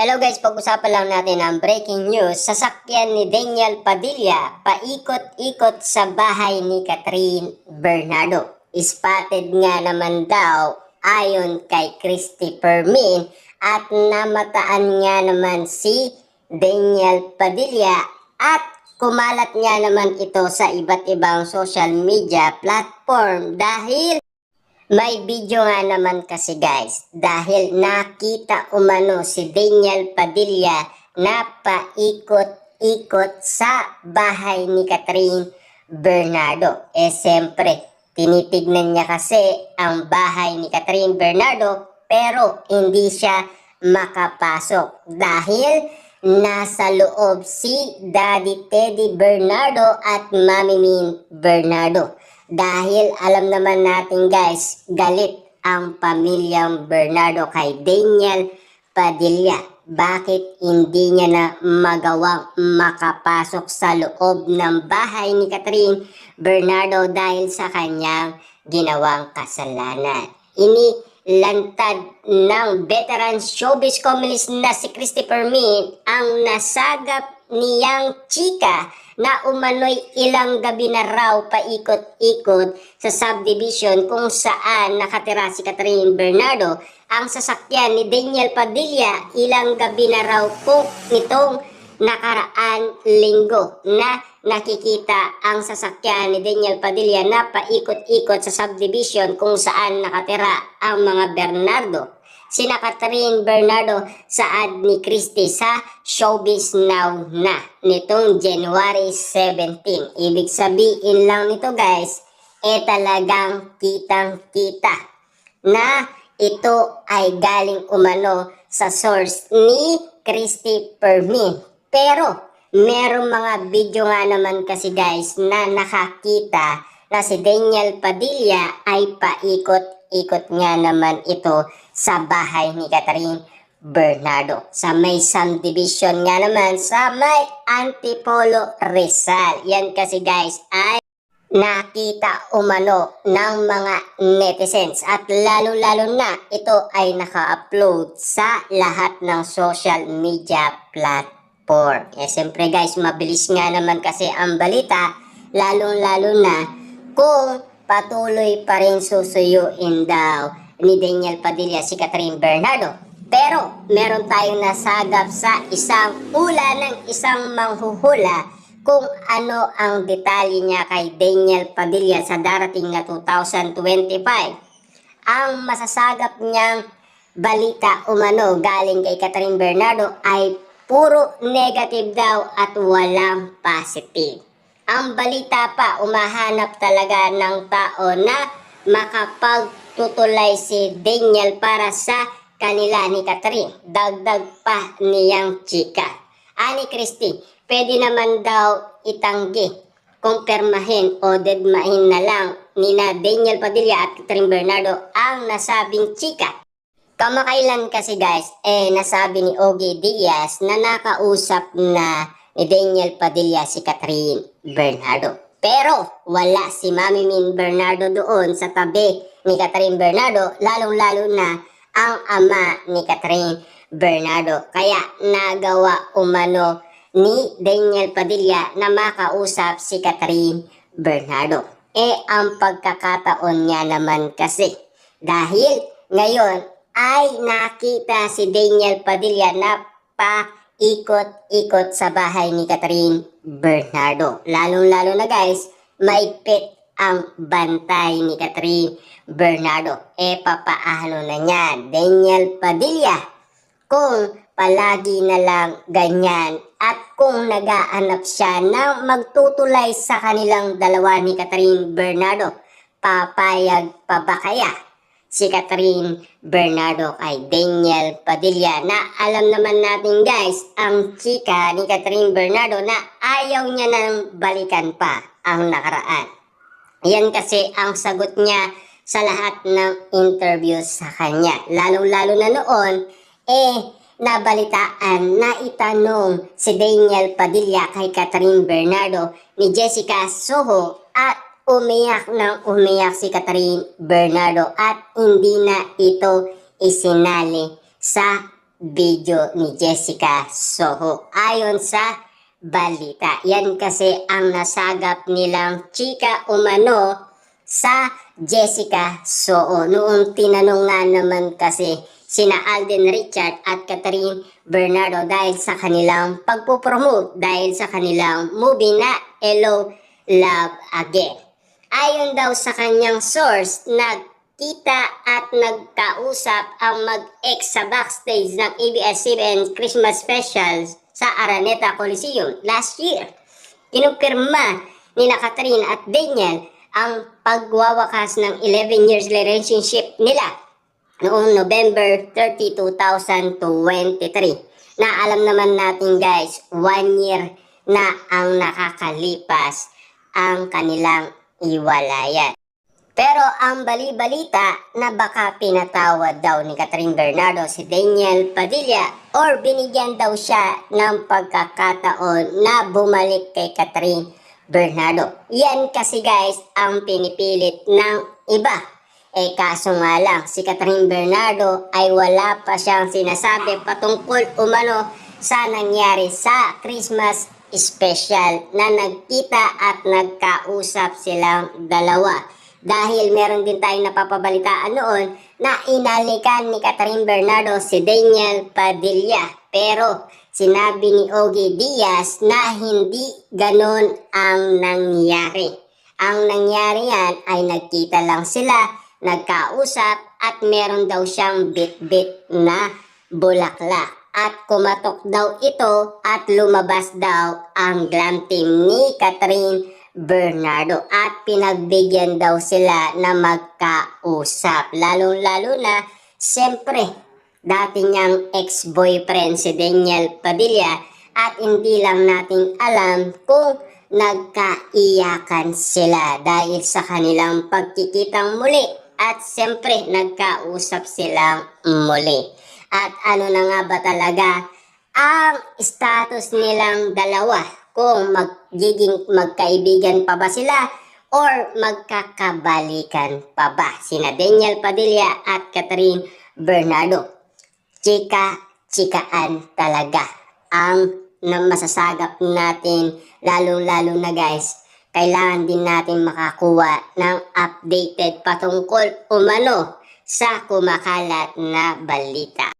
Hello guys, pag-usapan lang natin ang breaking news. Sasakyan ni Daniel Padilla paikot-ikot sa bahay ni Catherine Bernardo. Spotted nga naman daw ayon kay Christy Fermin at namataan nga naman si Daniel Padilla at kumalat nga naman ito sa iba't ibang social media platform dahil may video nga naman kasi guys, dahil nakita umano si Daniel Padilla na paikot-ikot sa bahay ni Catherine Bernardo. Siyempre, tinitignan niya kasi ang bahay ni Catherine Bernardo pero hindi siya makapasok dahil nasa loob si Daddy Teddy Bernardo at Mami Min Bernardo. Dahil alam naman natin guys, galit ang pamilyang Bernardo kay Daniel Padilla. Bakit hindi niya na magawang makapasok sa loob ng bahay ni Catherine Bernardo dahil sa kanyang ginawang kasalanan? Inilantad ng veteran showbiz communist na si Christy Fermin ang nasagap niyang chika na umano'y ilang gabi na raw paikot-ikot sa subdivision kung saan nakatira si Catherine Bernardo. Ang sasakyan ni Daniel Padilla ilang gabi na raw po nitong nakaraan linggo na nakikita ang sasakyan ni Daniel Padilla na paikot-ikot sa subdivision kung saan nakatira ang mga Bernardo. Sina Catherine Bernardo saad ni Christy sa Showbiz Now na nitong January 17. Ibig sabihin lang nito guys, talagang kitang-kita na ito ay galing umano sa source ni Christy Fermin. Pero merong mga video nga naman kasi guys na nakakita na si Daniel Padilla ay paikot-ikot nga naman ito sa bahay ni Catherine Bernardo. Sa may subdivision nga naman sa may Antipolo Rizal. Yan kasi guys ay nakita umano ng mga netizens at lalo-lalo na ito ay naka-upload sa lahat ng social media platform. Siyempre guys, mabilis nga naman kasi ang balita, lalo-lalo na kung patuloy pa rin susuyuin daw ni Daniel Padilla si Catherine Bernardo. Pero meron tayong nasagap sa isang hula ng isang manghuhula kung ano ang detalye niya kay Daniel Padilla sa darating na 2025. Ang masasagap niyang balita umano galing kay Catherine Bernardo ay puro negative daw at walang positive. Ang balita pa, umahanap talaga ng tao na makapagtutulay si Daniel para sa kanila ni Catherine. Dagdag pa niyang chika. Ani Christy, pwede naman daw itanggi, kumpirmahin o dedmahin na lang ni na Daniel Padilla at Catherine Bernardo ang nasabing chika. Kamakailan kasi guys, nasabi ni Ogie Diaz na nakausap na ni Daniel Padilla si Catherine Bernardo. Pero wala si Mami Min Bernardo doon sa tabi ni Catherine Bernardo, lalong-lalo na ang ama ni Catherine Bernardo. Kaya nagawa umano ni Daniel Padilla na makausap si Catherine Bernardo. Ang pagkakataon niya naman kasi dahil ngayon ay nakita si Daniel Padilla na paikot-ikot sa bahay ni Catherine Bernardo. Lalong-lalo na guys, maigpit ang bantay ni Catherine Bernardo. Papaano na niya Daniel Padilla kung palagi na lang ganyan at kung nagaanap siya ng magtutulay sa kanilang dalawa ni Catherine Bernardo, papayag pa ba kaya si Catherine Bernardo kay Daniel Padilla na alam naman natin guys, ang chika ni Catherine Bernardo na ayaw niya nang balikan pa ang nakaraan. Yan kasi ang sagot niya sa lahat ng interview sa kanya. Lalong-lalo na noon, nabalitaan na itanong si Daniel Padilla kay Catherine Bernardo ni Jessica Soho at umiyak ng umiyak si Catherine Bernardo at hindi na ito isinali sa video ni Jessica Soho. Ayon sa balita, yan kasi ang nasagap nilang chika umano sa Jessica Soho. Noong tinanong nga naman kasi sina Alden Richard at Catherine Bernardo dahil sa kanilang pagpupromote, dahil sa kanilang movie na Hello, Love Again. Ayon daw sa kanyang source, nagkita at nagkausap ang mag-ex sa backstage ng ABS-CBN Christmas Special sa Araneta Coliseum last year. Kinumpirma ni Catherine at Daniel ang pagwawakas ng 11 years relationship nila noong November 30, 2023. Na alam naman natin guys, 1 year na ang nakakalipas ang kanilang iwalayan. Pero ang bali-balita na baka pinatawad daw ni Catherine Bernardo si Daniel Padilla or binigyan daw siya ng pagkakataon na bumalik kay Catherine Bernardo. Yan kasi guys ang pinipilit ng iba. Kaso nga lang, si Catherine Bernardo ay wala pa siyang sinasabi patungkol umano sa nangyari sa Christmas special na nagkita at nagkausap silang dalawa. Dahil meron din tayong napapabalitaan noon na inalikan ni Catherine Bernardo si Daniel Padilla. Pero sinabi ni Ogie Diaz na hindi ganon ang nangyari. Ang nangyari yan ay nagkita lang sila, nagkausap at meron daw siyang bit-bit na bulaklak. At kumatok daw ito at lumabas daw ang glam team ni Catherine Bernardo at pinagbigyan daw sila na magkausap. Lalo-lalo na, siyempre, dati niyang ex-boyfriend si Daniel Padilla at hindi lang natin alam kung nagkaiyakan sila dahil sa kanilang pagkikitang muli at siyempre nagkausap silang muli. At ano na nga ba talaga ang status nilang dalawa? Kung magkaibigan pa ba sila or magkakabalikan pa ba? Sina Daniel Padilla at Catherine Bernardo. Chika-chikaan talaga ang masasagap natin, lalong-lalo na guys. Kailangan din natin makakuha ng updated patungkol umano sa kumakalat na balita.